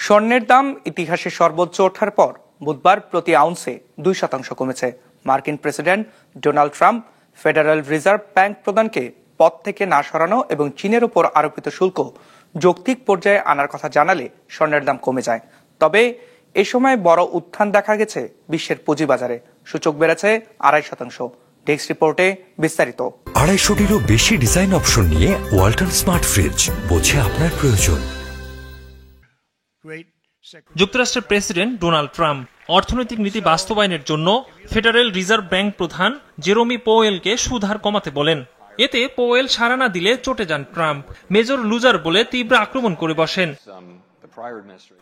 স্বর্ণের দাম ইতিহাসে সর্বোচ্চ ওঠার পর বুধবার প্রতি আউন্সে 2% কমেছে। মার্কিন president Donald Trump federal reserve bank প্রধানকে পদ থেকে না সরানো এবং চীনের উপর আরোপিত শুল্ক যৌক্তিক পর্যায়ে আনার কথা জানালে স্বর্ণের দাম কমে যায়। তবে এ সময় বড় উত্থান দেখা গেছে বিশ্বের পুঁজিবাজারে। সূচক বেড়েছে 2.5%। ডেস্ক রিপোর্টে বিস্তারিত। 250টিরও বেশি ডিজাইন অপশন নিয়ে ওয়ালটন স্মার্ট ফ্রিজ, বোঝে আপনার প্রয়োজন। যুক্তরাষ্ট্রের প্রেসিডেন্ট ডোনাল্ড ট্রাম্প অর্থনৈতিক নীতি বাস্তবায়নের জন্য ফেডারেল রিজার্ভ ব্যাংক প্রধান জেরোমি পোওয়েলকে সুদহার কমাতে বলেন। এতে পোওয়েল সাড়া না দিলে চটে যান ট্রাম্প। মেজর লুজার বলে তীব্র আক্রমণ করে বসেন।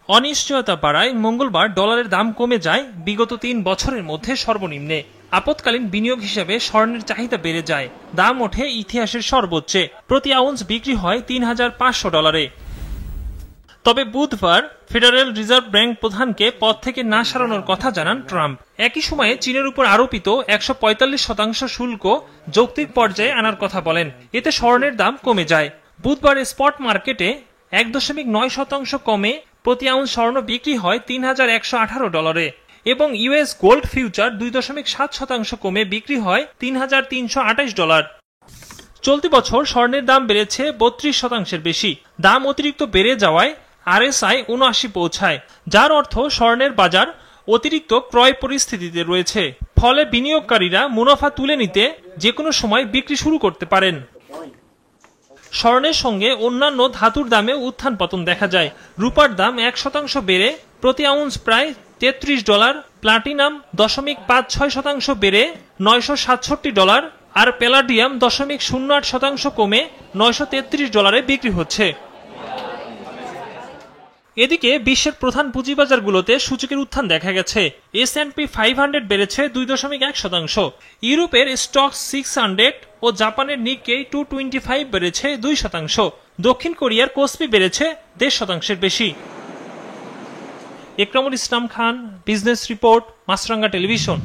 অনিশ্চয়তা বাড়ায় মঙ্গলবার ডলারের দাম কমে যায় বিগত 3 বছরের মধ্যে সর্বনিম্নে। আপৎকালীন বিনিয়োগ হিসেবে স্বর্ণের চাহিদা বেড়ে যায়, দাম ওঠে ইতিহাসের সর্বোচ্চে। প্রতি আউন্স বিক্রি হয় $3,500। তবে বুধবার ফেডারেল রিজার্ভ ব্যাংক প্রধানকে পদ থেকে না সরানোর কথা জানান ট্রাম্প। একই সময়ে চীনের উপর আরোপিত 145% শুল্ক যৌক্তিক পর্যায়ে আনার কথা বলেন। এতে স্বর্ণের দাম কমে যায়। বুধবার স্পট মার্কেটে 1.9% কমে প্রতি আউন্স স্বর্ণ বিক্রি হয় $3,118 এবং ইউএস গোল্ড ফিউচার 2.7% কমে বিক্রি হয় $3,328। চলতি বছর স্বর্ণের দাম বেড়েছে 32%-এর বেশি। দাম অতিরিক্ত বেড়ে যাওয়ায় RSI 79 পৌঁছায়, যার অর্থ স্বর্ণের বাজার অতিরিক্ত ক্রয় পরিস্থিতিতে রয়েছে। ফলে বিনিয়োগকারীরা মুনাফা তুলে নিতে যে কোনো সময় বিক্রি শুরু করতে পারেন। স্বর্ণের সঙ্গে অন্যান্য ধাতুর দামে উত্থান পতন দেখা যায়। রূপার দাম 1% বেড়ে প্রতি আউন্স প্রায় $33, প্লাটিনাম 0.56% বেড়ে $967 আর প্যালাডিয়াম 0.08% কমে $933 বিক্রি হচ্ছে। এদিকে বিশ্বের প্রধান পুঁজিবাজারগুলোতে সূচকের উত্থান দেখা গেছে। S&P 500 বেড়েছে 2.1%, ইউরোপের স্টক 600 ও জাপানের নিক্কেই 225 বেড়েছে 2%, দক্ষিণ কোরিয়ার কোসপি বেড়েছে 1.5%-এর বেশি। ইকরামুল ইসলাম খান, বিজনেস রিপোর্ট, মাছরাঙ্গা টেলিভিশন।